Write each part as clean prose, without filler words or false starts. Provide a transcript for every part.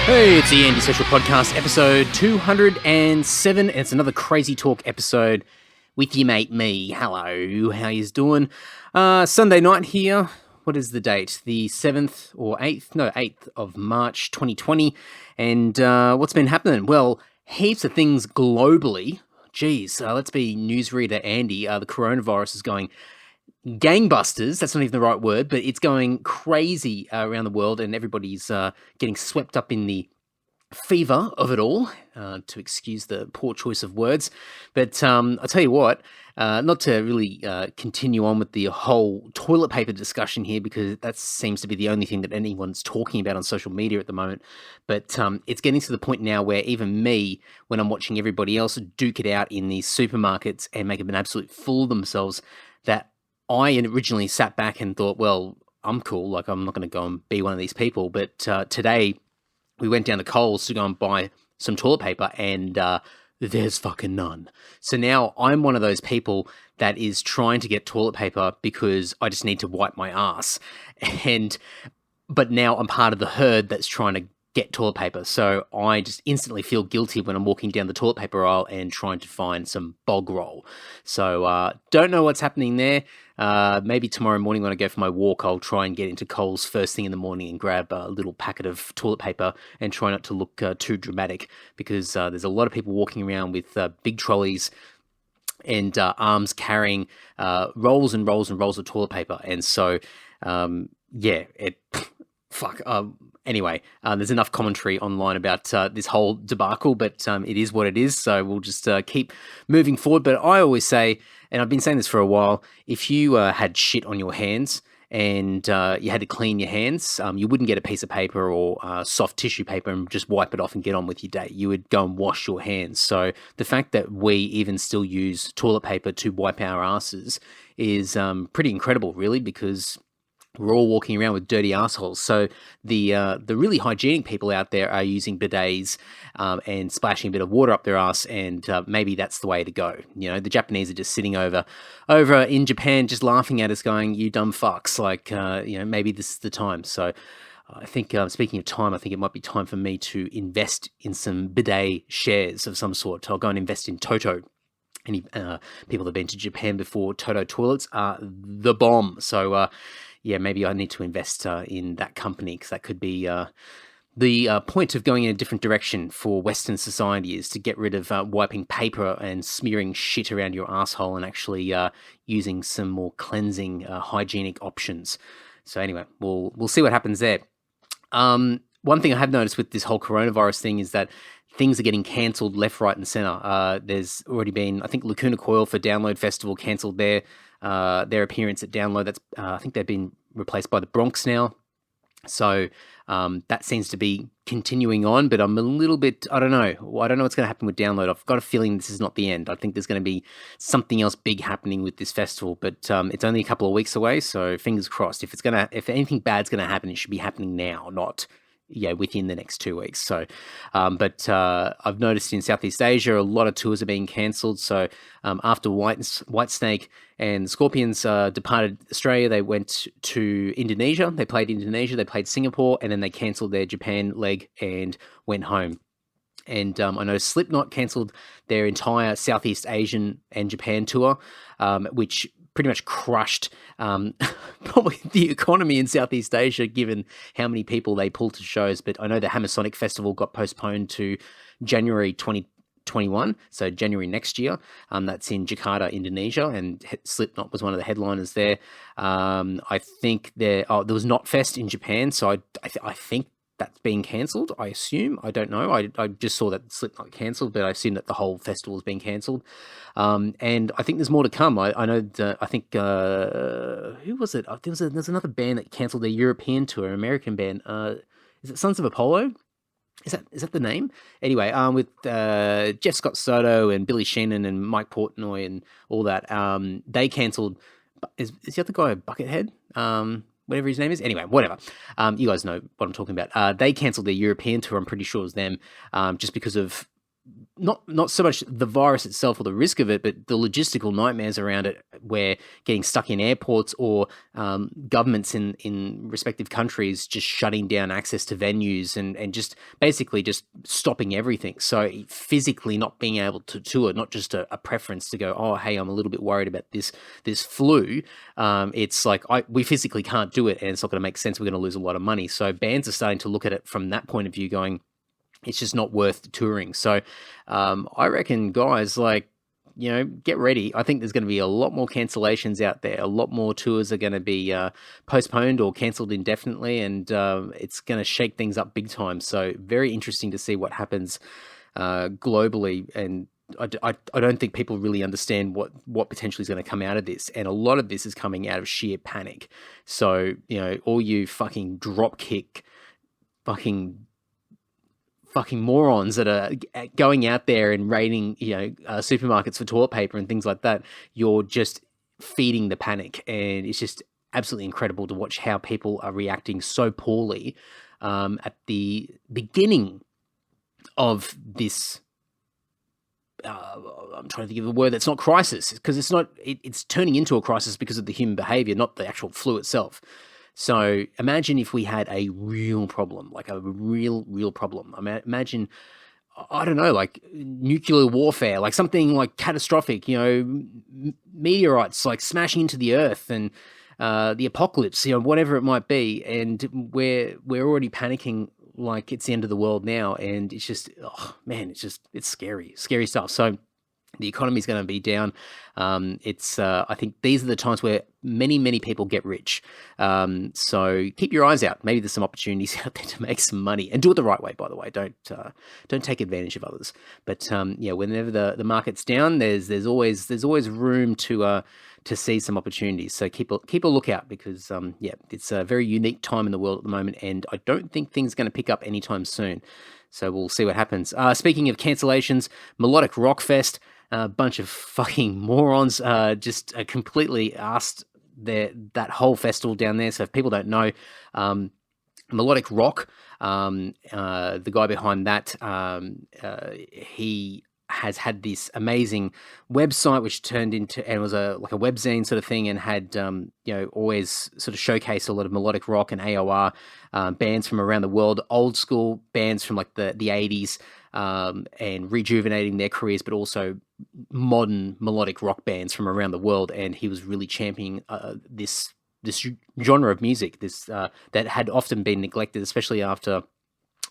Hey, it's the Anti-Social Podcast, episode 207. It's another Crazy Talk episode with your mate me. Hello, how yous doing? Sunday night here. What is the date? The 7th or 8th? No, 8th of March 2020. And what's been happening? Well, heaps of things globally. Geez, let's be newsreader Andy. The coronavirus is going gangbusters. That's not even the right word, but it's going crazy around the world, and everybody's getting swept up in the fever of it all, to excuse the poor choice of words. But I'll tell you what, not to really continue on with the whole toilet paper discussion here, because that seems to be the only thing that anyone's talking about on social media at the moment. But it's getting to the point now where even me, when I'm watching everybody else duke it out in these supermarkets and make an absolute fool of themselves, that I originally sat back and thought, well, I'm cool, like I'm not going to go and be one of these people. But today we went down to Coles to go and buy some toilet paper, and there's fucking none. So now I'm one of those people that is trying to get toilet paper because I just need to wipe my ass. But now I'm part of the herd that's trying to get toilet paper. So I just instantly feel guilty when I'm walking down the toilet paper aisle and trying to find some bog roll. So don't know what's happening there. Maybe tomorrow morning when I go for my walk, I'll try and get into Coles first thing in the morning and grab a little packet of toilet paper and try not to look too dramatic, because there's a lot of people walking around with big trolleys and arms carrying rolls and rolls and rolls of toilet paper. And so, anyway, there's enough commentary online about this whole debacle, but it is what it is. So we'll just keep moving forward. But I always say, and I've been saying this for a while, if you had shit on your hands and you had to clean your hands, you wouldn't get a piece of paper or soft tissue paper and just wipe it off and get on with your day. You would go and wash your hands. So the fact that we even still use toilet paper to wipe our asses is pretty incredible, really, because we're all walking around with dirty assholes. So the really hygienic people out there are using bidets and splashing a bit of water up their ass, and maybe that's the way to go. You know, the Japanese are just sitting over in Japan, just laughing at us, going, "You dumb fucks!" Like, maybe this is the time. So I think, speaking of time, I think it might be time for me to invest in some bidet shares of some sort. I'll go and invest in Toto. Any people that have been to Japan before, Toto toilets are the bomb. So, maybe I need to invest in that company, because that could be the point of going in a different direction for Western society, is to get rid of wiping paper and smearing shit around your asshole and actually using some more cleansing, hygienic options. So anyway, we'll see what happens there. One thing I have noticed with this whole coronavirus thing is that things are getting cancelled left, right, and centre. There's already been, I think, Lacuna Coil for Download Festival cancelled their appearance at Download. That's I think they've been replaced by the Bronx now. So that seems to be continuing on, but I'm a little bit, I don't know what's going to happen with Download. I've got a feeling this is not the end. I think there's going to be something else big happening with this festival, but it's only a couple of weeks away, so fingers crossed. If anything bad's going to happen, it should be happening now, not within the next 2 weeks. So, but I've noticed in Southeast Asia, a lot of tours are being cancelled. So after Whitesnake and Scorpions departed Australia, they went to Indonesia. They played Indonesia, they played Singapore, and then they cancelled their Japan leg and went home. And I know Slipknot cancelled their entire Southeast Asian and Japan tour, which pretty much crushed probably the economy in Southeast Asia, given how many people they pulled to shows. But I know the Hammersonic Festival got postponed to January 2021, so January next year. That's in Jakarta, Indonesia, and Slipknot was one of the headliners there. I think there was Knotfest in Japan, so I think that's being cancelled, I assume. I don't know. I just saw that Slipknot cancelled, but I assume that the whole festival is being cancelled. And I think there's more to come. I know, I think, who was it? There's another band that cancelled their European tour, an American band. Is it Sons of Apollo? Is that the name? Anyway, with Jeff Scott Soto and Billy Sheehan and Mike Portnoy and all that, they cancelled. Is the other guy Buckethead? Whatever his name is. Anyway, whatever. You guys know what I'm talking about. They cancelled their European tour. I'm pretty sure it was them, just because of not so much the virus itself or the risk of it, but the logistical nightmares around it we're getting stuck in airports, or governments in respective countries just shutting down access to venues and just basically just stopping everything. So physically not being able to tour, not just a preference to go, oh, hey, I'm a little bit worried about this flu. It's like we physically can't do it, and it's not going to make sense. We're going to lose a lot of money. So bands are starting to look at it from that point of view, going, it's just not worth touring. So I reckon, guys, like, get ready. I think there's going to be a lot more cancellations out there. A lot more tours are going to be postponed or cancelled indefinitely, and it's going to shake things up big time. So very interesting to see what happens globally. And I don't think people really understand what potentially is going to come out of this. And a lot of this is coming out of sheer panic. So, all you fucking dropkick fucking morons that are going out there and raiding, supermarkets for toilet paper and things like that, you're just feeding the panic. And it's just absolutely incredible to watch how people are reacting so poorly at the beginning of this. I'm trying to think of a word that's not crisis, because it's not. It's turning into a crisis because of the human behavior, not the actual flu itself. So imagine if we had a real problem, like a real problem. Imagine, I don't know, like nuclear warfare, like something like catastrophic, meteorites like smashing into the earth, and the apocalypse, whatever it might be. And we're already panicking like it's the end of the world now. And it's just, oh man, it's scary stuff. So the economy is going to be down. I think these are the times where many people get rich. So keep your eyes out. Maybe there's some opportunities out there to make some money, and do it the right way, by the way. Don't take advantage of others. But whenever the market's down, there's always room to see some opportunities. So keep a lookout, because it's a very unique time in the world at the moment, and I don't think things are going to pick up anytime soon. So we'll see what happens. Speaking of cancellations, Melodic Rock Fest. A bunch of fucking morons just completely asked that whole festival down there. So if people don't know, Melodic Rock, the guy behind that, he has had this amazing website which turned into, and was like a webzine sort of thing, and had always sort of showcased a lot of melodic rock and AOR bands from around the world, old school bands from like the 80s, and rejuvenating their careers, but also modern melodic rock bands from around the world. And he was really championing this genre of music, that had often been neglected, especially after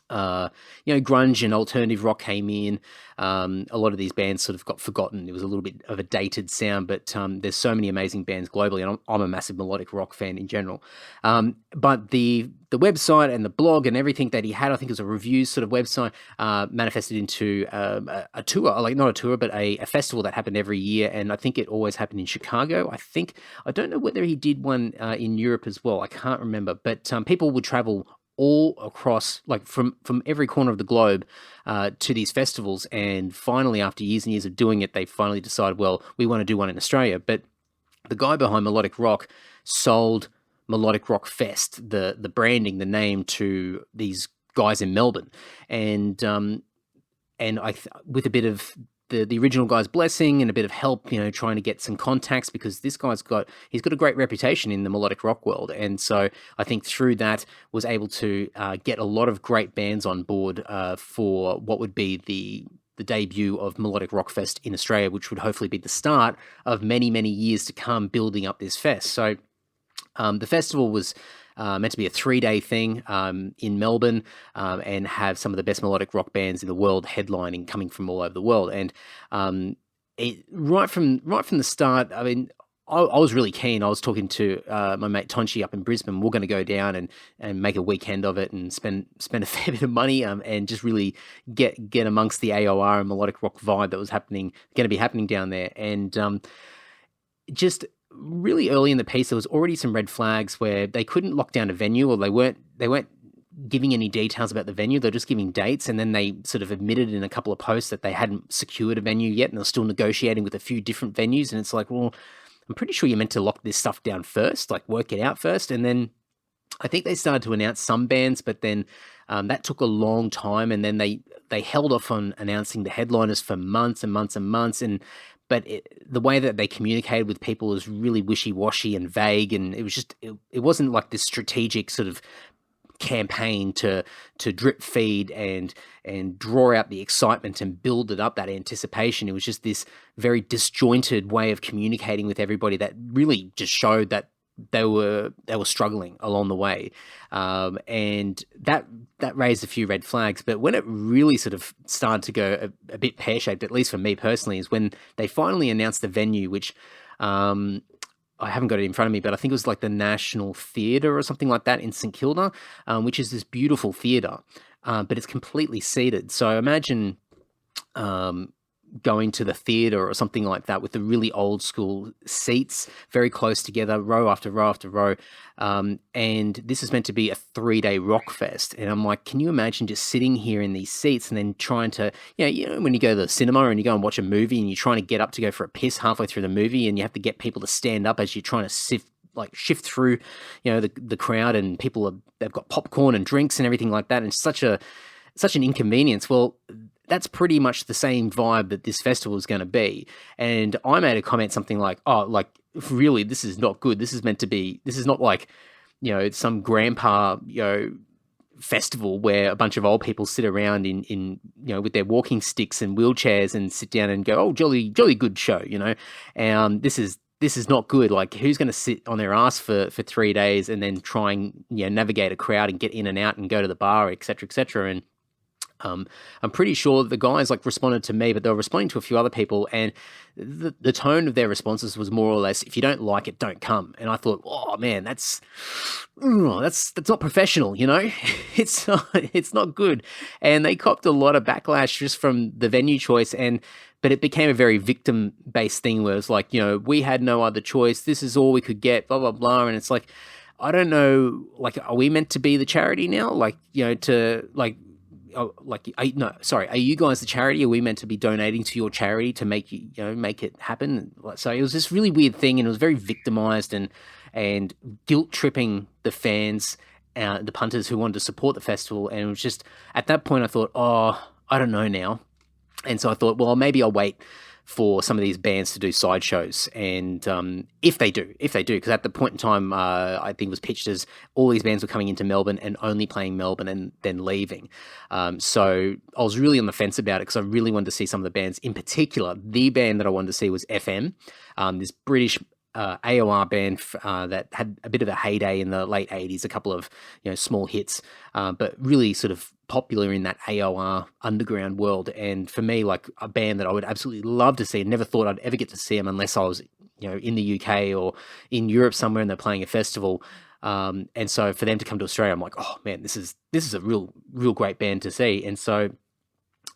grunge and alternative rock came in. A lot of these bands sort of got forgotten. It was a little bit of a dated sound, but there's so many amazing bands globally, and I'm a massive melodic rock fan in general. But the website and the blog and everything that he had, I think it was a reviews sort of website, manifested into a tour, like not a tour, but a festival that happened every year. And I think it always happened in Chicago. I don't know whether he did one in Europe as well. I can't remember, but people would travel all across, like from every corner of the globe, to these festivals. And finally, after years and years of doing it, they finally decided, well, we want to do one in Australia. But the guy behind Melodic Rock sold Melodic Rock Fest, the branding, the name, to these guys in Melbourne. And with a bit of the original guy's blessing and a bit of help, trying to get some contacts, because this guy's got a great reputation in the melodic rock world. And so I think through that was able to get a lot of great bands on board for what would be the debut of Melodic Rock Fest in Australia, which would hopefully be the start of many years to come building up this fest. So the festival was meant to be a 3-day thing in Melbourne, and have some of the best melodic rock bands in the world headlining, coming from all over the world. And right from the start, I mean, I was really keen. I was talking to my mate Tonchi up in Brisbane. We're going to go down and make a weekend of it, and spend a fair bit of money, and just really get amongst the AOR and melodic rock vibe that was going to be happening down there. And just really early in the piece, there was already some red flags where they couldn't lock down a venue, or they weren't giving any details about the venue. They're just giving dates, and then they sort of admitted in a couple of posts that they hadn't secured a venue yet, and they're still negotiating with a few different venues. And it's like, well, I'm pretty sure you're meant to lock this stuff down first, like work it out first. And then I think they started to announce some bands, but then that took a long time, and then they held off on announcing the headliners for months and months and months. but the way that they communicated with people was really wishy-washy and vague, and it was just it wasn't like this strategic sort of campaign to drip feed and draw out the excitement and build it up, that anticipation. It was just this very disjointed way of communicating with everybody that really just showed that they were struggling along the way, and that raised a few red flags. But when it really sort of started to go a bit pear-shaped, at least for me personally, is when they finally announced the venue, which I haven't got it in front of me, but I think it was like the National Theatre or something like that in St Kilda, which is this beautiful theatre, but it's completely seated. So imagine going to the theatre or something like that with the really old school seats very close together, row after row after row. And this is meant to be a 3-day rock fest. And I'm like, can you imagine just sitting here in these seats and then trying to, you know, when you go to the cinema and you go and watch a movie and you're trying to get up to go for a piss halfway through the movie, and you have to get people to stand up as you're trying to shift through, you know, the crowd, and they've got popcorn and drinks and everything like that. And it's such an inconvenience. Well, that's pretty much the same vibe that this festival is going to be. And I made a comment, something like, oh, like, really, this is not good. This is not like, you know, some grandpa, you know, festival where a bunch of old people sit around in you know, with their walking sticks and wheelchairs and sit down and go, oh, jolly good show, you know. This is not good. Like, who's going to sit on their ass for 3 days and then try and, you know, navigate a crowd and get in and out and go to the bar, et cetera, et cetera. And I'm pretty sure the guys like responded to me, but they were responding to a few other people, and the tone of their responses was more or less, if you don't like it, don't come. And I thought, oh man, that's not professional, you know. It's not good. And they copped a lot of backlash just from the venue choice, but it became a very victim-based thing where it's like, you know, we had no other choice. This is all we could get, blah, blah, blah. And it's like, I don't know, like, are we meant to be the charity now? Like, you know, to like, are you guys the charity? Are we meant to be donating to your charity to make it happen? So it was this really weird thing, and it was very victimized and guilt tripping the fans, the punters who wanted to support the festival. And it was just, at that point I thought, oh, I don't know now. And so I thought, well, maybe I'll wait for some of these bands to do sideshows. And if they do, because at the point in time, I think it was pitched as all these bands were coming into Melbourne and only playing Melbourne and then leaving. So I was really on the fence about it because I really wanted to see some of the bands. In particular, the band that I wanted to see was FM, this British AOR band that had a bit of a heyday in the late 80s, a couple of, you know, small hits, but really sort of popular in that AOR underground world. And for me, like, a band that I would absolutely love to see, and never thought I'd ever get to see them unless I was, you know, in the UK or in Europe somewhere and they're playing a festival. And so for them to come to Australia, I'm like, oh man, this is a real great band to see. And so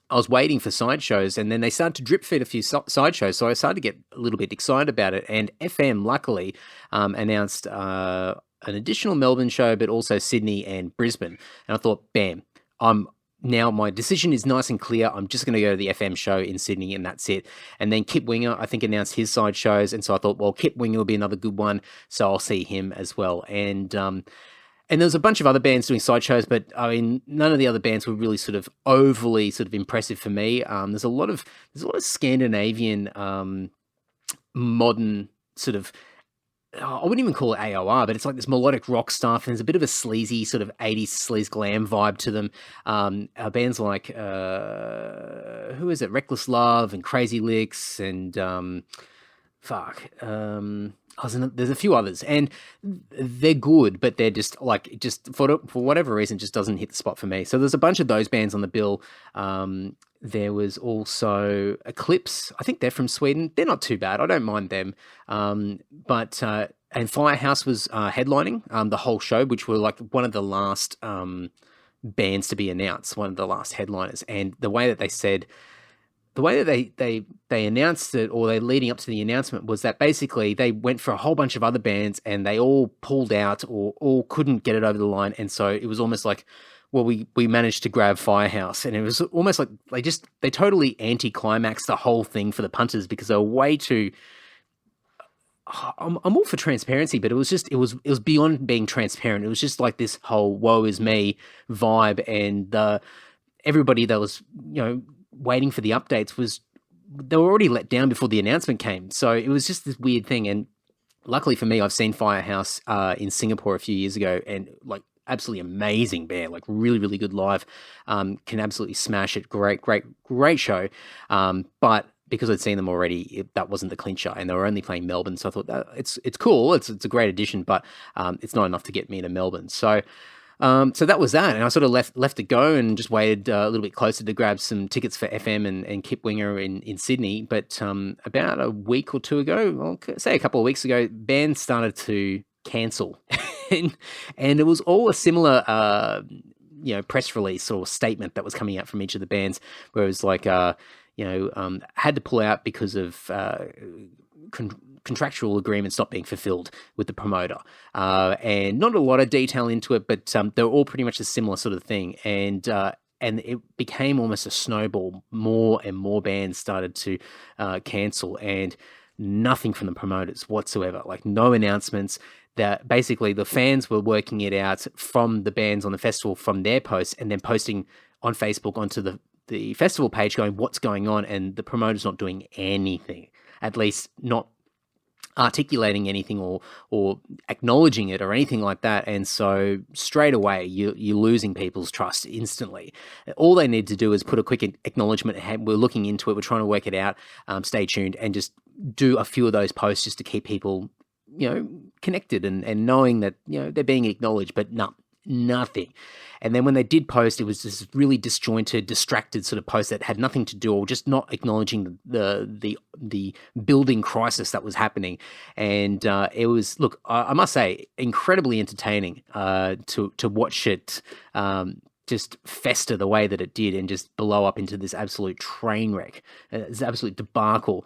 I was waiting for sideshows, and then they started to drip feed a few sideshows, so I started to get a little bit excited about it. And FM, luckily, announced an additional Melbourne show, but also Sydney and Brisbane. And I thought, bam, now my decision is nice and clear. I'm just going to go to the FM show in Sydney, and that's it. And then Kip Winger, I think, announced his side shows, and so I thought, well, Kip Winger will be another good one, so I'll see him as well. And there's a bunch of other bands doing sideshows, but I mean, none of the other bands were really sort of overly sort of impressive for me. There's a lot of Scandinavian modern sort of, I wouldn't even call it AOR, but it's like this melodic rock stuff, and there's a bit of a sleazy sort of 80s sleaze glam vibe to them. Bands like who is it? Reckless Love and Crazy Licks and there's a few others, and they're good, but they're just for whatever reason just doesn't hit the spot for me. So there's a bunch of those bands on the bill. There was also Eclipse. I think they're from Sweden. They're not too bad. I don't mind them. But and Firehouse was headlining the whole show, which were like one of the last bands to be announced, one of the last headliners. And the way that they announced it, or they leading up to the announcement, was that basically they went for a whole bunch of other bands and they all pulled out or all couldn't get it over the line. And so it was almost like, well, we managed to grab Firehouse, and it was almost like they totally anti-climaxed the whole thing for the punters because they were way too. I'm all for transparency, but it was beyond being transparent. It was just like this whole woe is me vibe, and everybody that was, you know, waiting for the updates was they were already let down before the announcement came. So it was just this weird thing. And luckily for me, I've seen Firehouse in Singapore a few years ago, and like absolutely amazing band, like really, really good live. Can absolutely smash it. Great show. But because I'd seen them already, that wasn't the clincher, and they were only playing Melbourne. So I thought it's cool. It's a great addition, but it's not enough to get me to Melbourne. So that was that, and I sort of left it go and just waited a little bit closer to grab some tickets for FM and Kip Winger in Sydney. But about a week or two ago, well, say a couple of weeks ago, bands started to cancel, and it was all a similar press release or statement that was coming out from each of the bands, where it was like had to pull out because of contractual agreements not being fulfilled with the promoter, and not a lot of detail into it, but they're all pretty much a similar sort of thing, and it became almost a snowball. More and more bands started to cancel, and nothing from the promoters whatsoever, like no announcements. That basically the fans were working it out from the bands on the festival, from their posts, and then posting on Facebook onto the festival page going, what's going on, and the promoter's not doing anything, at least not articulating anything or acknowledging it or anything like that. And so straight away you're losing people's trust instantly. All they need to do is put a quick acknowledgement, hey, we're looking into it, we're trying to work it out, stay tuned, and just do a few of those posts just to keep people connected and knowing that they're being acknowledged. But nothing. And then when they did post, it was this really disjointed, distracted sort of post that had nothing to do, or just not acknowledging the building crisis that was happening. And it was, look, I must say, incredibly entertaining to watch it just fester the way that it did, and just blow up into this absolute train wreck, this absolute debacle.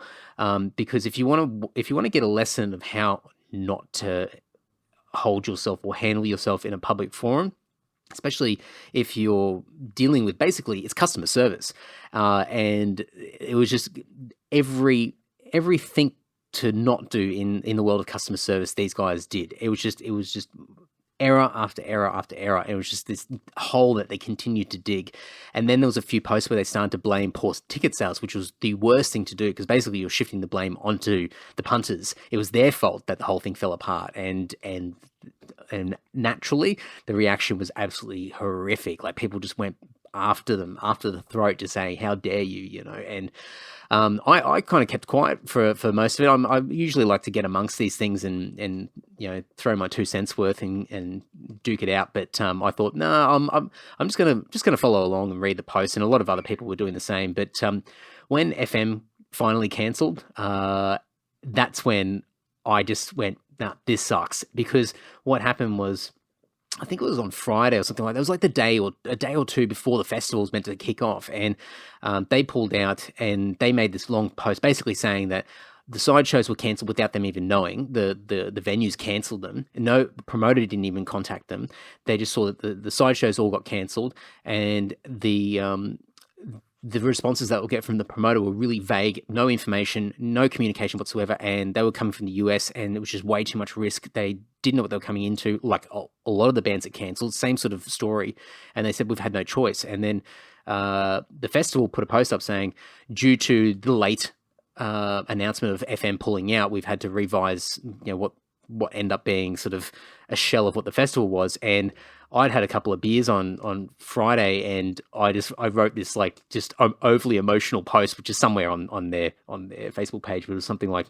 Because if you want to get a lesson of how not to hold yourself or handle yourself in a public forum, especially if you're dealing with, basically, it's customer service, and it was just everything to not do in the world of customer service these guys did. It was just error after error after error. It was just this hole that they continued to dig. And then there was a few posts where they started to blame poor ticket sales, which was the worst thing to do, because basically you're shifting the blame onto the punters. It was their fault that the whole thing fell apart, and naturally the reaction was absolutely horrific. Like, people just went after the throat to say, how dare you, and I kind of kept quiet for most of it. I usually like to get amongst these things and throw my 2 cents worth and duke it out. But I thought, no, I'm just gonna follow along and read the post, and a lot of other people were doing the same. But when FM finally cancelled, that's when I just went, nah, this sucks. Because what happened was, I think it was on Friday or something like that. It was like a day or two before the festival was meant to kick off, and they pulled out, and they made this long post basically saying that the side shows were cancelled without them even knowing. The venues cancelled them. No, the promoter didn't even contact them. They just saw that the side shows all got cancelled, and the responses that we'll get from the promoter were really vague, no information, no communication whatsoever, and they were coming from the US, and it was just way too much risk. They didn't know what they were coming into, like a lot of the bands that cancelled, same sort of story, and they said, we've had no choice. And then the festival put a post up saying, due to the late announcement of FM pulling out, we've had to revise what ended up being sort of a shell of what the festival was. And I'd had a couple of beers on Friday, and I wrote this like just overly emotional post, which is somewhere on their Facebook page, but it was something like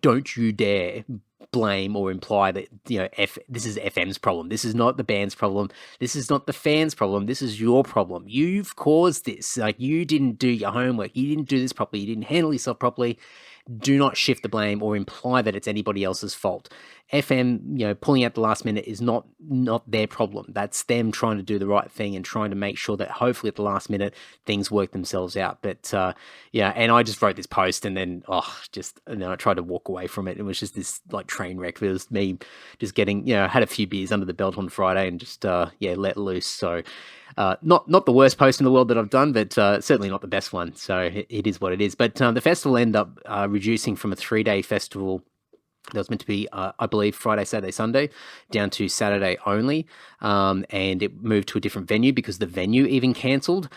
don't you dare blame or imply that this is FM's problem. This is not the band's problem. This is not the fans' problem. This is your problem. You've caused this. Like, you didn't do your homework. You didn't do this properly. You didn't handle yourself properly. Do not shift the blame or imply that it's anybody else's fault. FM, pulling out the last minute is not their problem. That's them trying to do the right thing and trying to make sure that hopefully at the last minute things work themselves out. But and I just wrote this post, and then I tried to walk away from it. It was just this like train wreck. It was me just getting, had a few beers under the belt on Friday and just let loose. So not the worst post in the world that I've done, but certainly not the best one. So it is what it is. But the festival ended up reducing from a 3-day festival There was meant to be, I believe, Friday, Saturday, Sunday, down to Saturday only, and it moved to a different venue because the venue even cancelled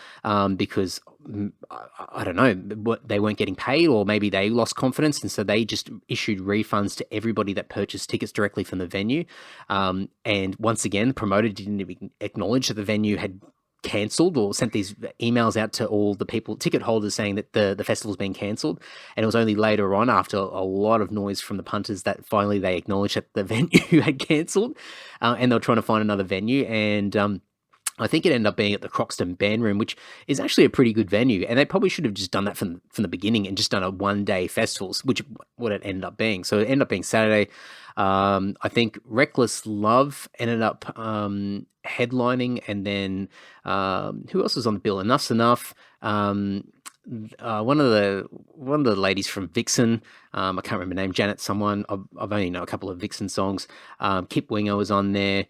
because I don't know, they weren't getting paid, or maybe they lost confidence, and so they just issued refunds to everybody that purchased tickets directly from the venue. And once again, the promoter didn't even acknowledge that the venue had cancelled or sent these emails out to all the people, ticket holders, saying that the festival's been cancelled. And it was only later on, after a lot of noise from the punters, that finally they acknowledged that the venue had cancelled, and they were trying to find another venue. And I think it ended up being at the Croxton Band Room, which is actually a pretty good venue. And they probably should have just done that from the beginning and just done a one-day festival, which what it ended up being. So it ended up being Saturday. I think Reckless Love ended up headlining, and then who else was on the bill? Enough's Enough. One of the ladies from Vixen, I can't remember her name, Janet someone. I've only know a couple of Vixen songs. Kip Winger was on there.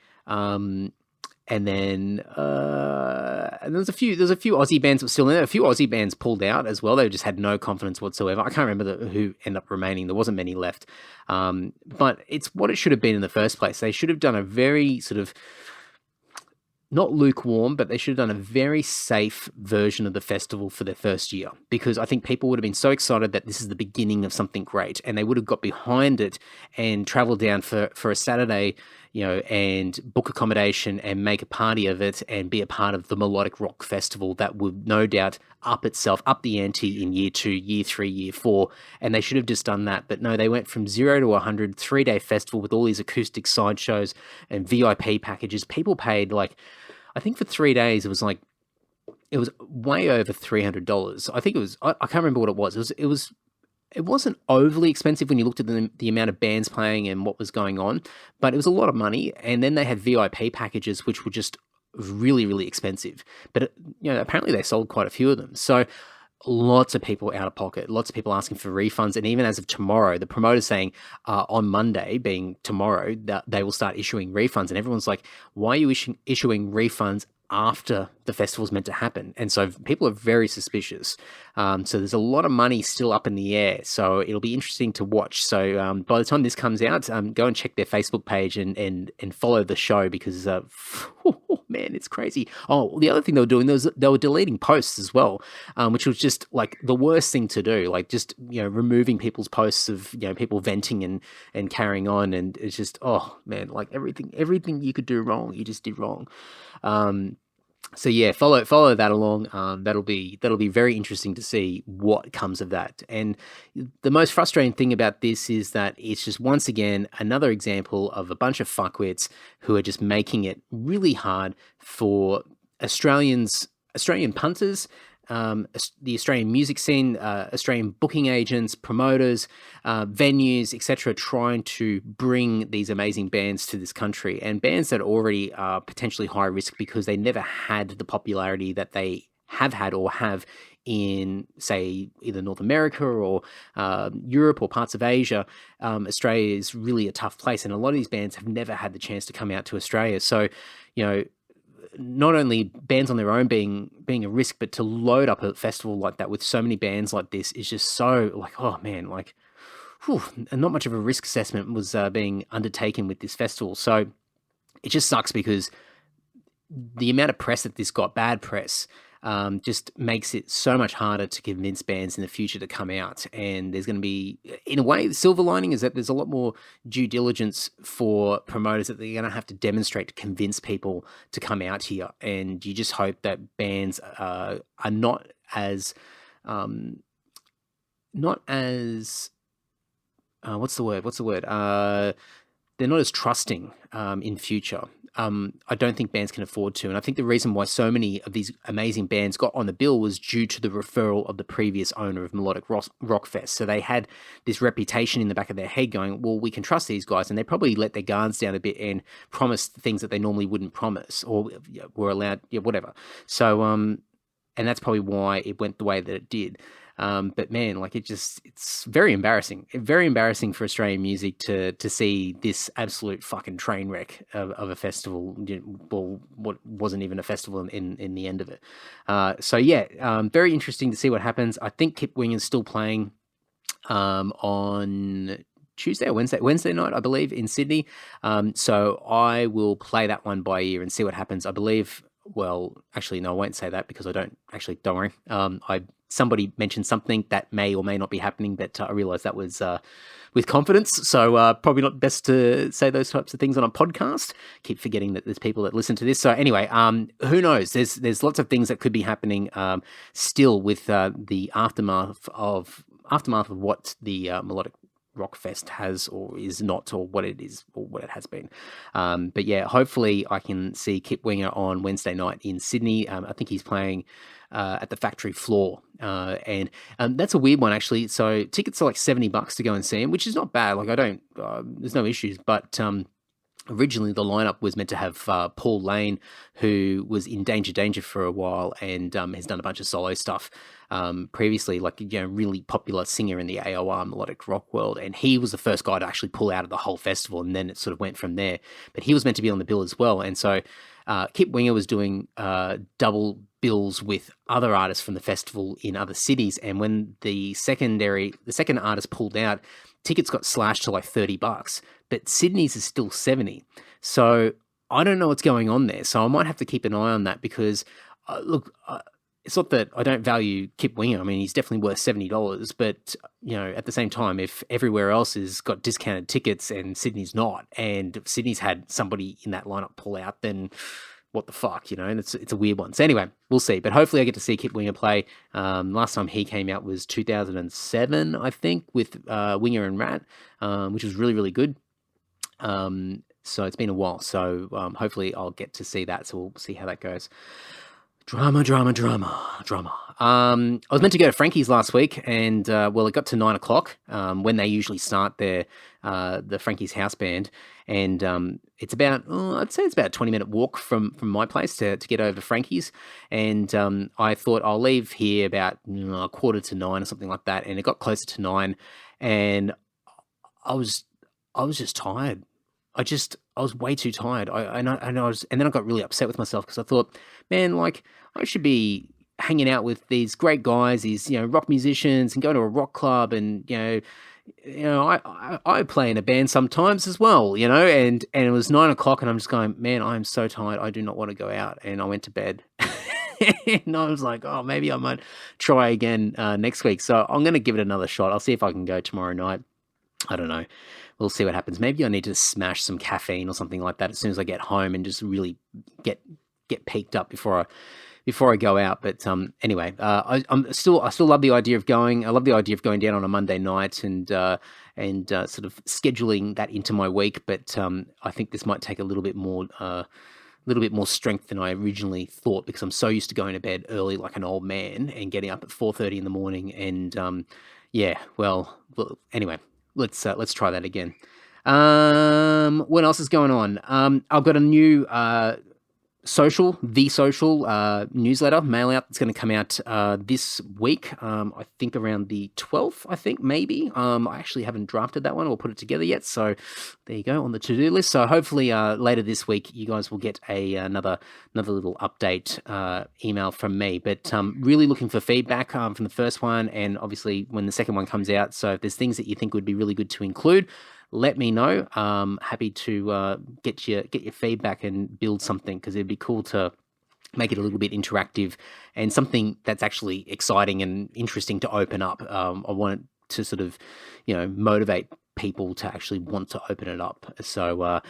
And then there's a few Aussie bands that were still in there. A few Aussie bands pulled out as well. They just had no confidence whatsoever. I can't remember who ended up remaining. There wasn't many left. But it's what it should have been in the first place. They should have done a very sort of, not lukewarm, but they should have done a very safe version of the festival for their first year, because I think people would have been so excited that this is the beginning of something great, and they would have got behind it and traveled down for a Saturday, and book accommodation and make a party of it and be a part of the Melodic Rock Festival that would no doubt up the ante in year 2, year 3, year 4. And they should have just done that. But no, they went from 0 to 100, 3-day festival with all these acoustic sideshows and VIP packages. People paid I think for 3 days, it was way over $300. I think it was, I can't remember what it was. It wasn't overly expensive when you looked at the amount of bands playing and what was going on, but it was a lot of money. And then they had VIP packages, which were just really, really expensive. But apparently they sold quite a few of them. So lots of people out of pocket, lots of people asking for refunds. And even as of tomorrow, the promoter's saying on Monday, being tomorrow, that they will start issuing refunds. And everyone's like, why are you issuing refunds after the festival's meant to happen? And so people are very suspicious. So there's a lot of money still up in the air. So it'll be interesting to watch. So by the time this comes out, go and check their Facebook page and follow the show, because oh man, it's crazy. Oh, the other thing they were doing, they were deleting posts as well, which was just like the worst thing to do. Like just removing people's posts of people venting and carrying on, and it's just, oh man, like everything you could do wrong, you just did wrong. So yeah, follow that along. That'll be very interesting to see what comes of that. And the most frustrating thing about this is that it's just, once again, another example of a bunch of fuckwits who are just making it really hard for Australian punters, the Australian music scene, Australian booking agents, promoters, venues, etc., trying to bring these amazing bands to this country, and bands that already are potentially high risk because they never had the popularity that they have had or have in, say, either North America or Europe or parts of Asia. Australia is really a tough place, and a lot of these bands have never had the chance to come out to Australia. So, not only bands on their own being a risk, but to load up a festival like that with so many bands like this is just so oh man, and not much of a risk assessment was being undertaken with this festival. So it just sucks, because the amount of press that this got, bad press, just makes it so much harder to convince bands in the future to come out. And there's going to be, in a way, the silver lining is that there's a lot more due diligence for promoters that they're going to have to demonstrate to convince people to come out here. And you just hope that bands are not as what's the word? They're not as trusting in future. I don't think bands can afford to. And I think the reason why so many of these amazing bands got on the bill was due to the referral of the previous owner of Melodic Rock Fest. So they had this reputation in the back of their head going, well, we can trust these guys. And they probably let their guards down a bit and promised things that they normally wouldn't promise, or were allowed, whatever. So, and that's probably why it went the way that it did. But man, it's very embarrassing for Australian music to see this absolute fucking train wreck of a festival. Well, what wasn't even a festival in the end of it. So yeah, very interesting to see what happens. I think Kip Wing is still playing on Tuesday or Wednesday night, I believe, in Sydney. So I will play that one by ear and see what happens. I believe, well, actually, no, I won't say that because don't worry. Somebody mentioned something that may or may not be happening, but I realized that was with confidence. So probably not best to say those types of things on a podcast. Keep forgetting that there's people that listen to this. So anyway, who knows? There's lots of things that could be happening still with the aftermath of what the Melodic Rock Fest has or is not, or what it is, or what it has been. But yeah, hopefully I can see Kip Winger on Wednesday night in Sydney. I think he's playing at the factory floor. And that's a weird one, actually. So tickets are like $70 to go and see him, which is not bad. Like, there's no issues. But originally the lineup was meant to have Paul Lane, who was in Danger for a while and has done a bunch of solo stuff previously, like, really popular singer in the AOR melodic rock world. And he was the first guy to actually pull out of the whole festival, and then it sort of went from there. But he was meant to be on the bill as well. And so Kip Winger was doing double bills with other artists from the festival in other cities. And when the second artist pulled out, tickets got slashed to like $30, but Sydney's is still 70. So I don't know what's going on there. So I might have to keep an eye on that because it's not that I don't value Kip Winger. I mean, he's definitely worth $70, but at the same time, if everywhere else has got discounted tickets and Sydney's not, and Sydney's had somebody in that lineup pull out, then what the fuck, and it's a weird one. So anyway, we'll see. But hopefully I get to see Kip Winger play. Last time he came out was 2007, I think, with Winger and Rat, which was really, really good. So it's been a while. So hopefully I'll get to see that. So we'll see how that goes. Drama. I was meant to go to Frankie's last week, and it got to 9 o'clock when they usually start the Frankie's house band, and it's about I'd say it's about a 20-minute walk from my place to get over to Frankie's, and I thought I'll leave here about 8:45 or something like that, and it got closer to 9, and I was just tired. I was way too tired. And then I got really upset with myself because I thought, man, like, I should be hanging out with these great guys, these rock musicians, and go to a rock club, and I play in a band sometimes as well, and it was 9 o'clock, and I'm just going, man, I am so tired. I do not want to go out, and I went to bed. And I was like, oh, maybe I might try again next week. So I'm going to give it another shot. I'll see if I can go tomorrow night. I don't know. We'll see what happens. Maybe I need to smash some caffeine or something like that as soon as I get home and just really get peaked up before I go out. But anyway, I still love the idea of going. I love the idea of going down on a Monday night and sort of scheduling that into my week. But I think this might take a little bit more strength than I originally thought, because I'm so used to going to bed early like an old man and getting up at 4:30 in the morning. And anyway. Let's try that again. What else is going on? I've got a new social newsletter mail out that's going to come out this week. I think around the 12th, I think, maybe. I actually haven't drafted that one or put it together yet. So there you go, on the to-do list. So hopefully later this week, you guys will get another little update email from me. But really looking for feedback from the first one, and obviously when the second one comes out. So if there's things that you think would be really good to include, let me know. Happy to get your feedback and build something, because it'd be cool to make it a little bit interactive and something that's actually exciting and interesting to open up. I want it to sort of, motivate people to actually want to open it up. So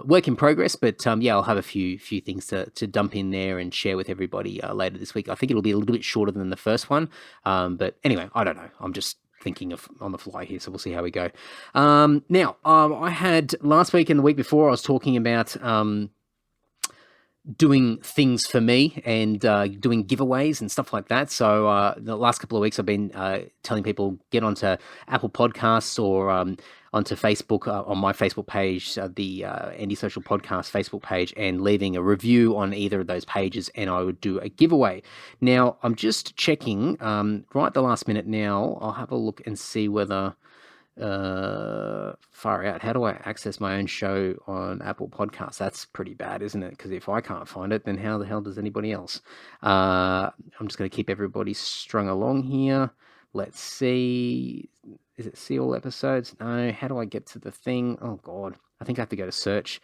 work in progress, but I'll have a few things to dump in there and share with everybody later this week. I think it'll be a little bit shorter than the first one, but anyway, I don't know. I'm just thinking of on the fly here, so we'll see how we go. Now, I had last week and the week before, I was talking about doing things for me and doing giveaways and stuff like that. So the last couple of weeks, I've been telling people get onto Apple Podcasts or onto Facebook, on my Facebook page, the Anti-Social Podcast Facebook page, and leaving a review on either of those pages, and I would do a giveaway. Now, I'm just checking right the last minute now. I'll have a look and see whether... far out. How do I access my own show on Apple Podcasts? That's pretty bad, isn't it? Because if I can't find it, then how the hell does anybody else? I'm just going to keep everybody strung along here. Let's see. is it see all episodes? No. How do I get to the thing? Oh God, I think I have to go to search.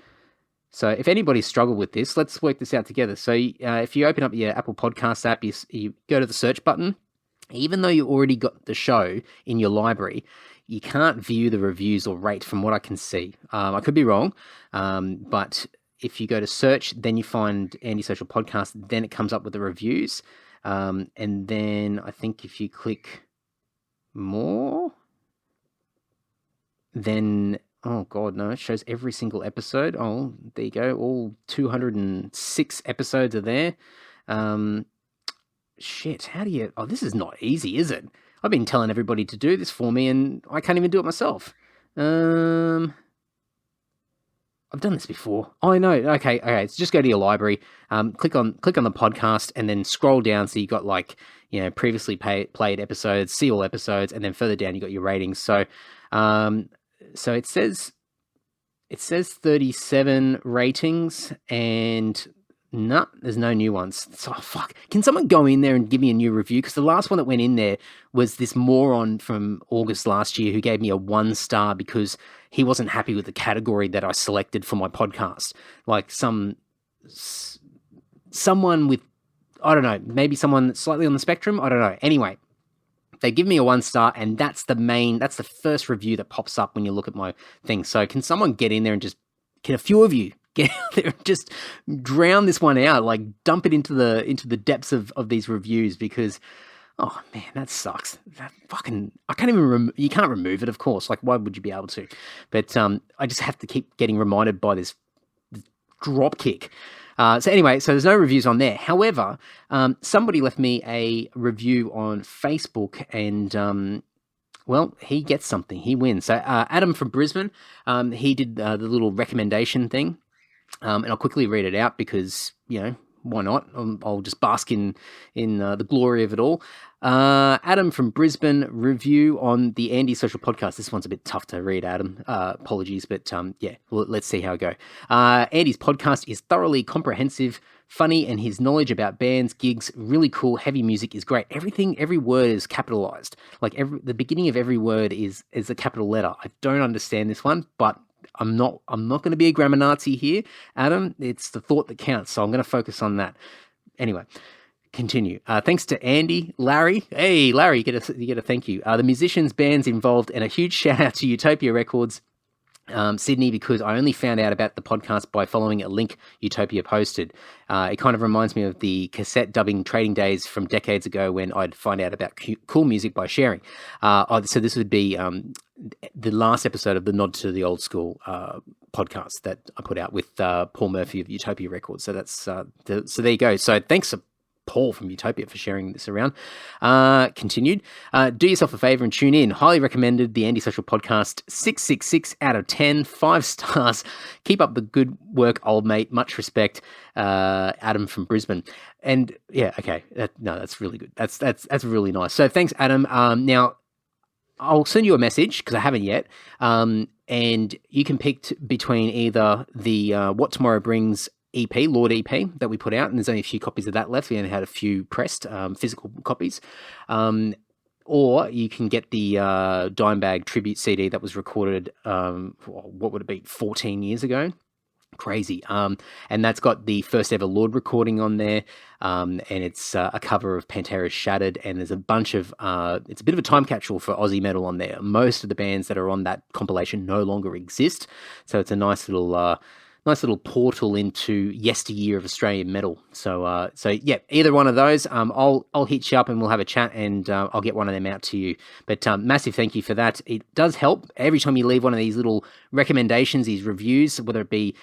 So if anybody struggled with this, let's work this out together. So if you open up your Apple Podcast app, you go to the search button. Even though you already got the show in your library, you can't view the reviews or rate from what I can see. I could be wrong, but if you go to search, then you find Antisocial Podcast, then it comes up with the reviews. And then I think if you click more, then... Oh, God, no, it shows every single episode. Oh, there you go. All 206 episodes are there. Shit, how do you... Oh, this is not easy, is it? I've been telling everybody to do this for me, and I can't even do it myself. I've done this before. Oh, I know. Okay. So just go to your library, click on the podcast, and then scroll down so you got previously played episodes, see all episodes, and then further down you got your ratings. So it says 37 ratings, and there's no new ones. So fuck. Can someone go in there and give me a new review? Because the last one that went in there was this moron from August last year who gave me a 1 star because he wasn't happy with the category that I selected for my podcast. Like someone with, I don't know, maybe someone slightly on the spectrum. I don't know. Anyway, they give me a 1 star, and that's the first review that pops up when you look at my thing. So can someone get in there and can a few of you get out there and just drown this one out, like dump it into the depths of these reviews, because, oh man, that sucks. That fucking, I can't even, you can't remove it, of course. Like, why would you be able to? But I just have to keep getting reminded by this drop kick. So anyway, so there's no reviews on there. However, somebody left me a review on Facebook, and well, he gets something. He wins. So Adam from Brisbane, he did the little recommendation thing, and I'll quickly read it out because, why not? I'll just bask in the glory of it all. Adam from Brisbane, review on the Antisocial Podcast. This one's a bit tough to read, Adam. Apologies, but yeah, let's see how it go. Andy's podcast is thoroughly comprehensive, funny, and his knowledge about bands, gigs, really cool. Heavy music is great. Every word is capitalized. Like the beginning of every word is a capital letter. I don't understand this one, but I'm not going to be a grammar Nazi here, Adam. It's the thought that counts, so I'm going to focus on that. Anyway, continue. Thanks to Andy, Larry. Hey, Larry, you get a thank you. The musicians, bands involved, and a huge shout out to Utopia Records, Sydney, because I only found out about the podcast by following a link Utopia posted. It kind of reminds me of the cassette dubbing trading days from decades ago when I'd find out about cool music by sharing. So this would be the last episode of the Nod to the Old School podcast that I put out with Paul Murphy of Utopia Records. So that's so there you go. So thanks Paul from Utopia for sharing this around. Continued. Do yourself a favor and tune in. Highly recommended, the Antisocial Podcast. 666 out of 10, 5 stars. Keep up the good work, old mate. Much respect, Adam from Brisbane. And yeah, okay. That's really good. That's really nice. So thanks, Adam. Now, I'll send you a message because I haven't yet. And you can pick between either the What Tomorrow Brings EP, Lord EP, that we put out, and there's only a few copies of that left. We only had a few pressed, physical copies. Or you can get the Dimebag tribute CD that was recorded, what would it be, 14 years ago? Crazy. And that's got the first ever Lord recording on there, and it's a cover of Pantera's Shattered, and there's a bunch of, it's a bit of a time capsule for Aussie metal on there. Most of the bands that are on that compilation no longer exist, so it's a nice little portal into yesteryear of Australian metal. So yeah, either one of those, I'll hit you up and we'll have a chat, and I'll get one of them out to you. But massive thank you for that. It does help every time you leave one of these little recommendations, these reviews, whether it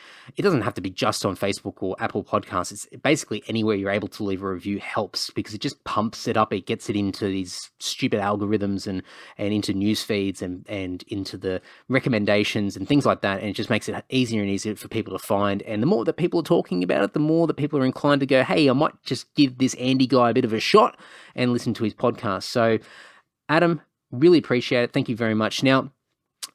doesn't have to be just on Facebook or Apple Podcasts. It's basically anywhere you're able to leave a review helps, because it just pumps it up. It gets it into these stupid algorithms and into news feeds and into the recommendations and things like that. And it just makes it easier and easier for people to find. And the more that people are talking about it, the more that people are inclined to go, hey, I might just give this Andy guy a bit of a shot and listen to his podcast. So Adam, really appreciate it. Thank you very much. Now,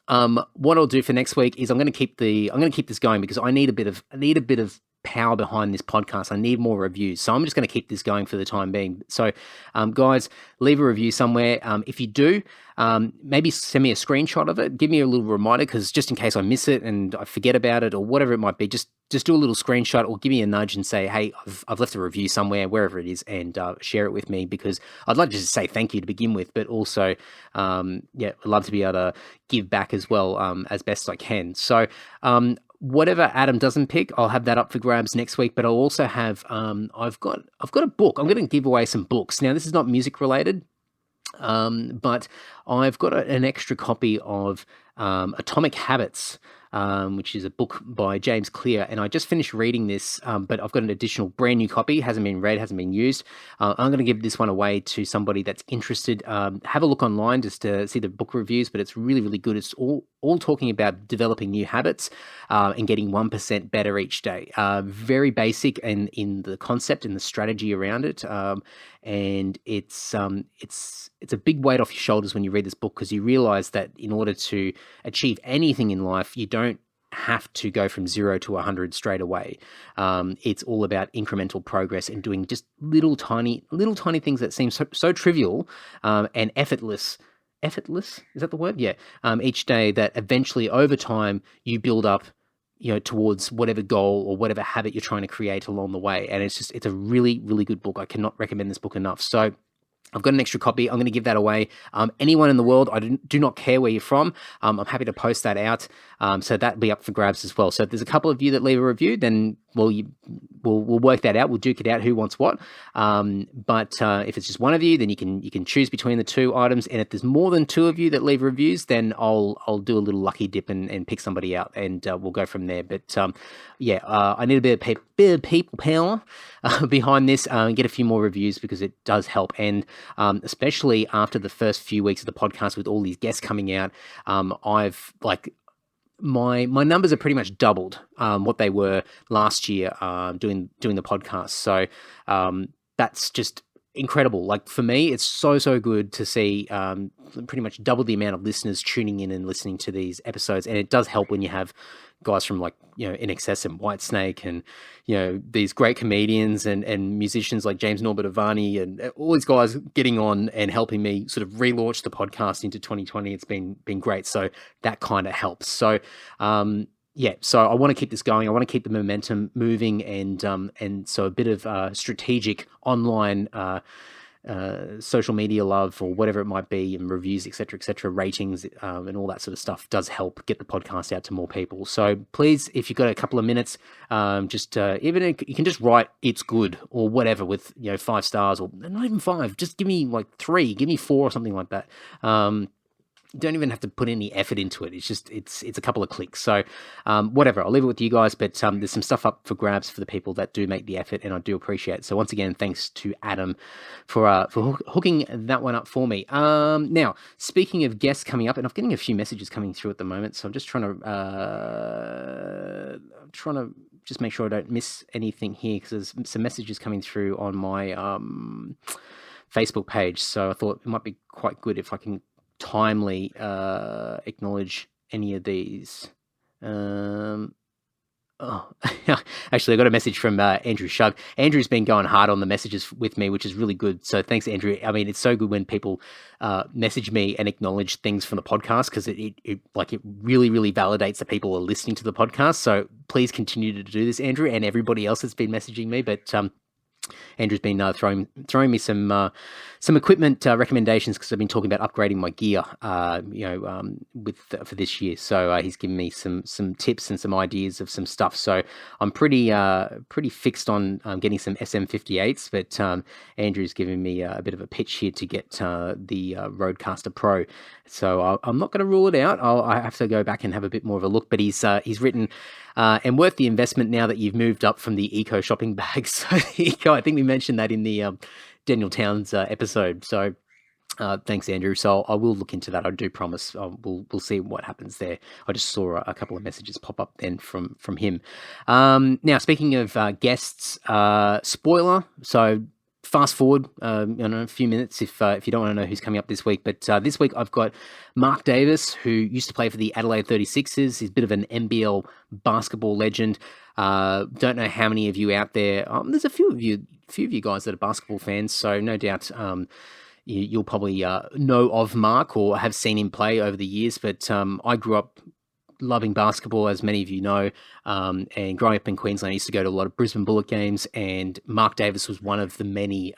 what I'll do for next week is I'm going to keep this going, because I need a bit of power behind this podcast. I need more reviews. So I'm just going to keep this going for the time being. So guys, leave a review somewhere. If you do, maybe send me a screenshot of it. Give me a little reminder, because just in case I miss it and I forget about it or whatever it might be, just do a little screenshot or give me a nudge and say, hey, I've left a review somewhere, wherever it is, and share it with me, because I'd like to just say thank you to begin with, but also, I'd love to be able to give back as well, as best I can. So, whatever Adam doesn't pick, I'll have that up for grabs next week. But I'll also have I've got a book. I'm going to give away some books. Now, this is not music related, but I've got an extra copy of Atomic Habits, which is a book by James Clear, and I just finished reading this, but I've got an additional brand new copy, hasn't been read, hasn't been used. I'm going to give this one away to somebody that's interested. Have a look online just to see the book reviews, but it's really, really good. It's all talking about developing new habits and getting 1% better each day. Very basic and in the concept and the strategy around it. And it's a big weight off your shoulders when you read this book, because you realize that in order to achieve anything in life, you don't have to go from 0 to 100 straight away. It's all about incremental progress and doing just little tiny things that seem so trivial and effortless. Effortless, is that the word? Yeah. Each day, that eventually over time you build up, towards whatever goal or whatever habit you're trying to create along the way. And it's a really, really good book. I cannot recommend this book enough. So I've got an extra copy. I'm going to give that away. Anyone in the world, I do not care where you're from. I'm happy to post that out. So that'll be up for grabs as well. So if there's a couple of you that leave a review, then we'll work that out. We'll duke it out who wants what. But if it's just one of you, then you can choose between the two items. And if there's more than two of you that leave reviews, then I'll do a little lucky dip and pick somebody out, and we'll go from there. But I need a bit of people power behind this and get a few more reviews, because it does help. And especially after the first few weeks of the podcast with all these guests coming out, I've my numbers are pretty much doubled what they were last year doing the podcast. So that's just incredible. Like, for me, it's so good to see pretty much double the amount of listeners tuning in and listening to these episodes. And it does help when you have guys from INXS and Whitesnake and these great comedians and musicians like James Norbert Avani and all these guys getting on and helping me sort of relaunch the podcast into 2020. It's been great. So that kind of helps. So so I want to keep this going. I want to keep the momentum moving, and so a bit of strategic online social media love, or whatever it might be, and reviews, etc., ratings, and all that sort of stuff does help get the podcast out to more people. So please, if you've got a couple of minutes, just even you can just write "it's good" or whatever with 5 stars, or not even 5. Just give me 3, give me 4 or something like that. You don't even have to put any effort into it. It's just it's a couple of clicks. So whatever, I'll leave it with you guys. But there's some stuff up for grabs for the people that do make the effort, and I do appreciate it. So once again, thanks to Adam for hooking that one up for me. Now, speaking of guests coming up, and I'm getting a few messages coming through at the moment, so I'm just trying to just make sure I don't miss anything here, because there's some messages coming through on my Facebook page. So I thought it might be quite good if I can timely acknowledge any of these. Actually, I got a message from Andrew Shug. Andrew's been going hard on the messages with me, which is really good. So thanks, Andrew. I mean, it's so good when people message me and acknowledge things from the podcast, because it really, really validates that people are listening to the podcast. So please continue to do this, Andrew, and everybody else that's been messaging me. But Andrew's been throwing me some equipment recommendations, because I've been talking about upgrading my gear, for this year. So he's given me some tips and some ideas of some stuff. So I'm pretty fixed on getting some SM58s, but Andrew's giving me a bit of a pitch here to get the Rodecaster Pro. So I'm not going to rule it out. I have to go back and have a bit more of a look. But he's written, and worth the investment now that you've moved up from the eco shopping bags. So eco, I think we mentioned that in the Daniel Towns episode. So thanks, Andrew. So I will look into that. I do promise. We'll see what happens there. I just saw a couple of messages pop up then from him. Now, speaking of guests, spoiler. So fast forward, a few minutes if you don't want to know who's coming up this week. But this week I've got Mark Davis, who used to play for the Adelaide 36ers. He's a bit of an NBL basketball legend. Don't know how many of you out there. There's a few of you guys that are basketball fans, so no doubt you'll probably know of Mark or have seen him play over the years. But I grew up loving basketball, as many of you know, and growing up in Queensland, I used to go to a lot of Brisbane Bullet games, and Mark Davis was one of the many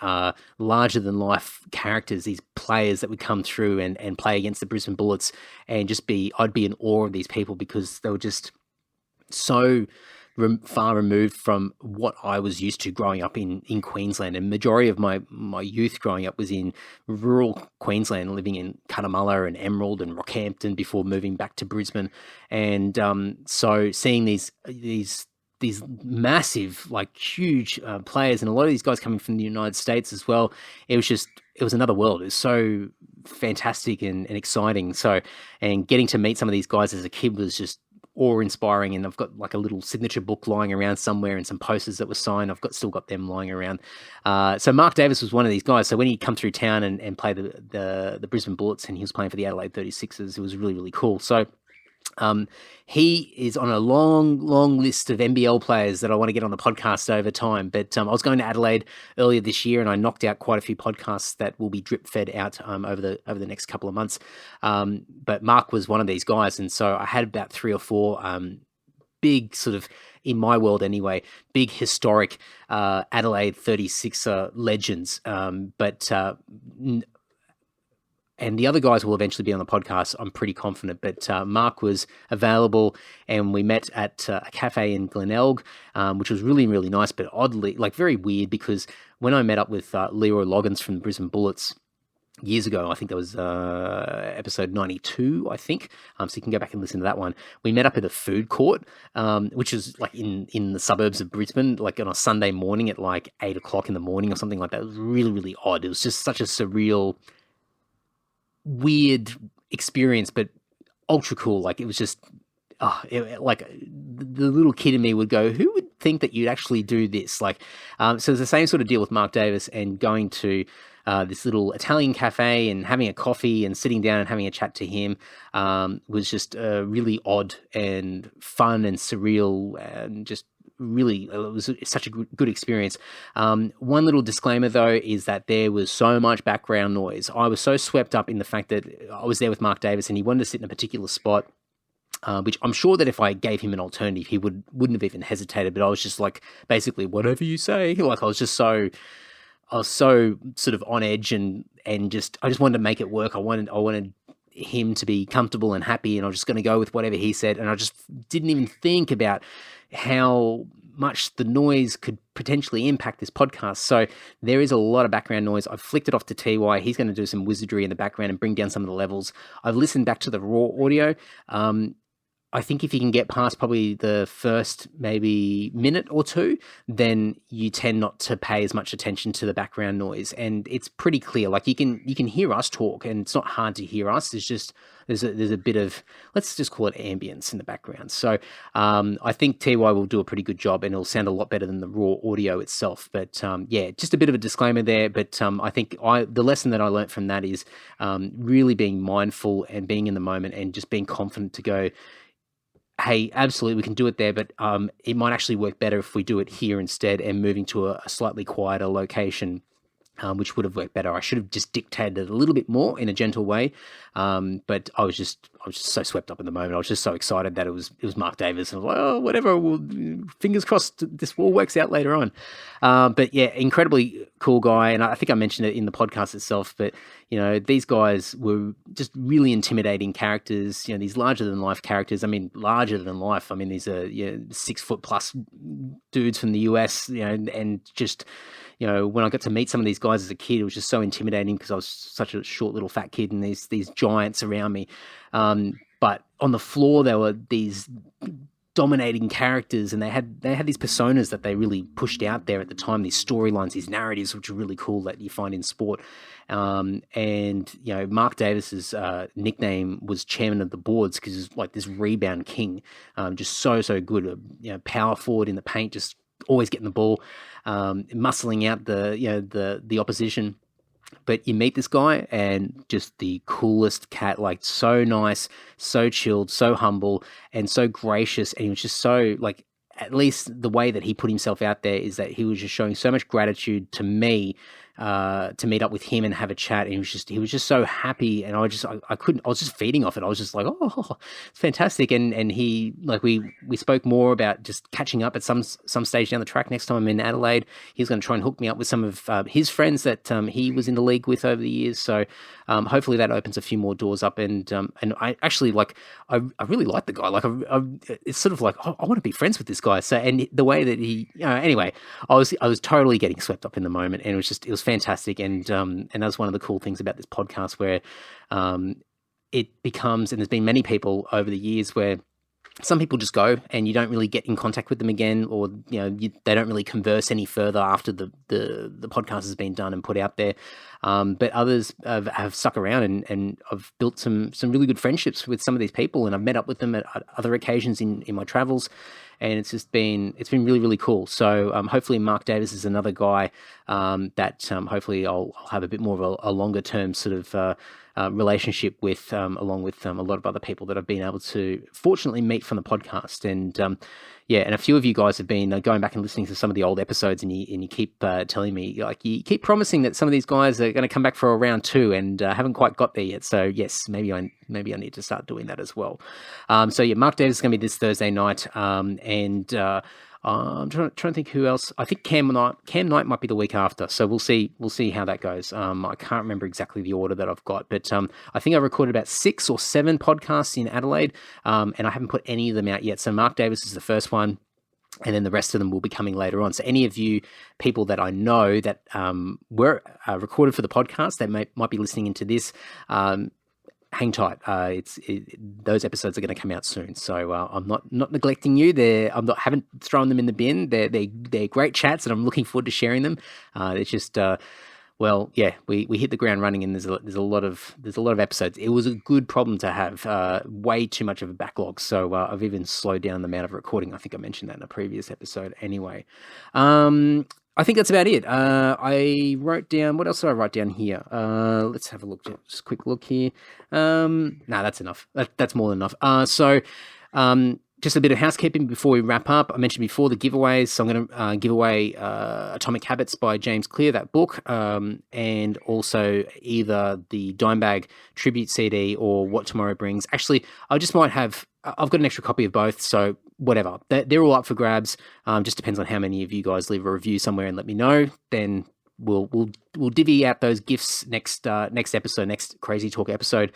larger-than-life characters, these players that would come through and play against the Brisbane Bullets, and I'd be in awe of these people because they were just so far removed from what I was used to growing up in Queensland. And majority of my youth growing up was in rural Queensland, living in Cunnamulla and Emerald and Rockhampton before moving back to Brisbane. And so seeing these massive, like huge players, and a lot of these guys coming from the United States as well, it was another world. It was so fantastic and exciting. So, and getting to meet some of these guys as a kid was just awe-inspiring, and I've got like a little signature book lying around somewhere and some posters that were signed. I've still got them lying around. So Mark Davis was one of these guys. So when he come through town and play the Brisbane Bullets, and he was playing for the Adelaide 36ers, it was really, really cool. So he is on a long list of NBL players that I want to get on the podcast over time. But I was going to Adelaide earlier this year, and I knocked out quite a few podcasts that will be drip fed out over the next couple of months. But Mark was one of these guys, and so I had about 3 or 4 big sort of, in my world anyway, big historic Adelaide 36er legends. And the other guys will eventually be on the podcast, I'm pretty confident. But Mark was available, and we met at a cafe in Glenelg, which was really, really nice, but oddly, like very weird, because when I met up with Leroy Loggins from the Brisbane Bullets years ago, I think that was episode 92, I think. So you can go back and listen to that one. We met up at a food court, which is like in the suburbs of Brisbane, like on a Sunday morning at like 8 o'clock in the morning or something like that. It was really, really odd. It was just such a surreal, weird experience, but ultra cool. Like it was just like the little kid in me would go, who would think that you'd actually do this? Like so it's the same sort of deal with Mark Davis, and going to this little Italian cafe and having a coffee and sitting down and having a chat to him was just really odd and fun and surreal, and just really, it was such a good experience. One little disclaimer though is that there was so much background noise. I was so swept up in the fact that I was there with Mark Davis, and he wanted to sit in a particular spot, which I'm sure that if I gave him an alternative, he wouldn't have even hesitated. But I was just like, basically, whatever you say. Like I was so sort of on edge, and I just wanted to make it work. I wanted him to be comfortable and happy, and I was just going to go with whatever he said. And I just didn't even think about how much the noise could potentially impact this podcast. So there is a lot of background noise. I've flicked it off to TY. He's going to do some wizardry in the background and bring down some of the levels. I've listened back to the raw audio. I think if you can get past probably the first maybe minute or two, then you tend not to pay as much attention to the background noise, and it's pretty clear. Like you can hear us talk, and it's not hard to hear us. It's just there's a bit of, let's just call it ambience in the background. So I think TY will do a pretty good job, and it'll sound a lot better than the raw audio itself. But yeah, just a bit of a disclaimer there. But I think the lesson that I learned from that is really being mindful and being in the moment, and just being confident to go, hey, absolutely, we can do it there, but it might actually work better if we do it here instead, and moving to a slightly quieter location, which would have worked better. I should have just dictated it a little bit more in a gentle way, but I was just so swept up in the moment. I was just so excited that it was Mark Davis, and I was like, oh, whatever. Fingers crossed, this all works out later on. But yeah, incredibly cool guy, and I think I mentioned it in the podcast itself. But you know, these guys were just really intimidating characters. You know, these larger than life characters. I mean, larger than life. I mean, these are 6 foot plus dudes from the US. You know, and just, you know, when I got to meet some of these guys as a kid, it was just so intimidating because I was such a short little fat kid, and these giants around me. But on the floor, there were these dominating characters, and they had these personas that they really pushed out there at the time, these storylines, these narratives, which are really cool that you find in sport. And you know, Mark Davis's nickname was Chairman of the Boards because he's like this rebound king, just so good. You know, power forward in the paint, just always getting the ball, muscling out the opposition. But you meet this guy and just the coolest cat, like so nice, so chilled, so humble, and so gracious. And he was just so like, at least the way that he put himself out there is that he was just showing so much gratitude to me, to meet up with him and have a chat. And he was just so happy. And I was just feeding off it. I was just like, oh, it's fantastic. And he, like, we spoke more about just catching up at some stage down the track next time I'm in Adelaide. He's going to try and hook me up with some of his friends that he was in the league with over the years. So hopefully that opens a few more doors up. And I actually I really like the guy. Like it's sort of like, oh, I want to be friends with this guy. So, and the way that he, anyway, I was totally getting swept up in the moment, and it was fantastic. And that's one of the cool things about this podcast, where it becomes, and there's been many people over the years where some people just go and you don't really get in contact with them again, or they don't really converse any further after the podcast has been done and put out there. But others have stuck around, and I've built some really good friendships with some of these people, and I've met up with them at other occasions in my travels, and it's been really, really cool. So hopefully Mark Davis is another guy that hopefully I'll have a bit more of a longer term sort of relationship with, along with a lot of other people that I've been able to fortunately meet from the podcast. And and a few of you guys have been going back and listening to some of the old episodes, and you keep telling me, like, you keep promising that some of these guys are going to come back for a round 2, and haven't quite got there yet. So yes, maybe I need to start doing that as well. Mark Davis is going to be this Thursday night, and I'm trying to think who else. I think Cam Knight might be the week after. So we'll see how that goes. I can't remember exactly the order that I've got, but I think I recorded about 6 or 7 podcasts in Adelaide, and I haven't put any of them out yet. So Mark Davis is the first one, and then the rest of them will be coming later on. So any of you people that I know that were recorded for the podcast that might be listening into this, hang tight. Those episodes are going to come out soon, so I'm not neglecting you. Haven't thrown them in the bin. They're great chats, and I'm looking forward to sharing them. It's just we hit the ground running, and there's a lot of episodes. It was a good problem to have. Way too much of a backlog, so I've even slowed down the amount of recording. I think I mentioned that in a previous episode. Anyway, I think that's about it. I wrote down, what else did I write down here? Let's have a look, just a quick look here. That's enough. That's more than enough. Just a bit of housekeeping before we wrap up. I mentioned before the giveaways, so I'm going to give away Atomic Habits by James Clear, that book, and also either the Dimebag Tribute CD or What Tomorrow Brings. Actually, I've got an extra copy of both, so whatever. They're all up for grabs. Just depends on how many of you guys leave a review somewhere and let me know. Then we'll divvy out those gifts next episode, next Crazy Talk episode.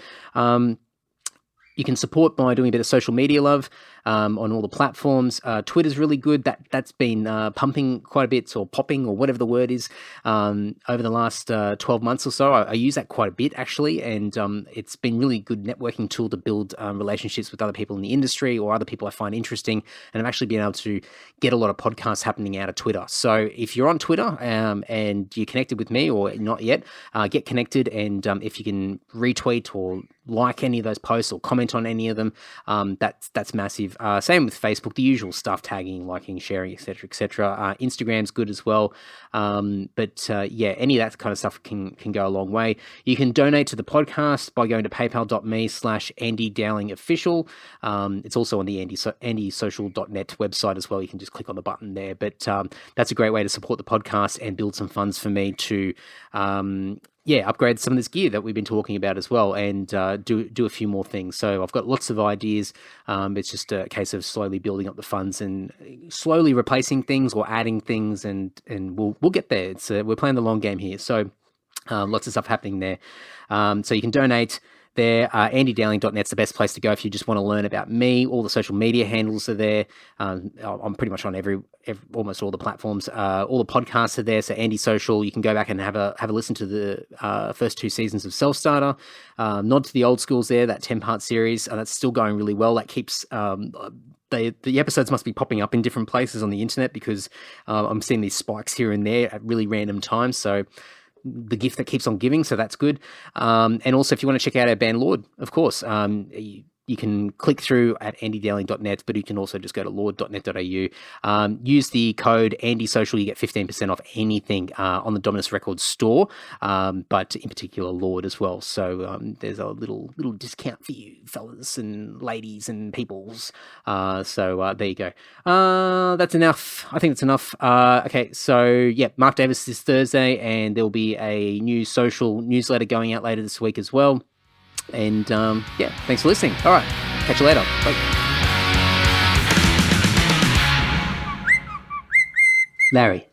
You can support by doing a bit of social media love on all the platforms. Twitter's really good. That's been pumping quite a bit, or popping, or whatever the word is, over the last 12 months or so. I use that quite a bit, actually, and it's been really good networking tool to build relationships with other people in the industry or other people I find interesting. And I've actually been able to get a lot of podcasts happening out of Twitter. So if you're on Twitter and you're connected with me or not yet, get connected, and if you can retweet or like any of those posts or comment on any of them, that's massive. Same with Facebook, the usual stuff, tagging, liking, sharing, etc., etc. Instagram's good as well. Any of that kind of stuff can go a long way. You can donate to the podcast by going to paypal.me/Andy Dowling Official. It's also on the andysocial.net website as well. You can just click on the button there. But that's a great way to support the podcast and build some funds for me to upgrade some of this gear that we've been talking about as well, and do a few more things. So I've got lots of ideas. It's just a case of slowly building up the funds and slowly replacing things or adding things, and we'll get there. We're playing the long game here. So lots of stuff happening there. So you can donate there. AndyDowling.net's the best place to go if you just want to learn about me. All the social media handles are there. I'm pretty much on almost all the platforms. All the podcasts are there. So Andy Social, you can go back and have a listen to the first 2 seasons of Self Starter. Nod to the old schools there, that 10-part series. That's still going really well. That keeps the episodes must be popping up in different places on the internet, because I'm seeing these spikes here and there at really random times. So the gift that keeps on giving, so that's good. And also, if you want to check out our band Lord, of course, you can click through at andydowling.net, but you can also just go to lord.net.au. Use the code AndySocial, you get 15% off anything on the Dominus Records store, but in particular Lord as well. So there's a little discount for you fellas and ladies and peoples. So there you go. That's enough. I think that's enough. Okay, so yeah, Mark Davis this Thursday, and there'll be a new social newsletter going out later this week as well. And yeah, thanks for listening. All right, catch you later. Bye. Larry.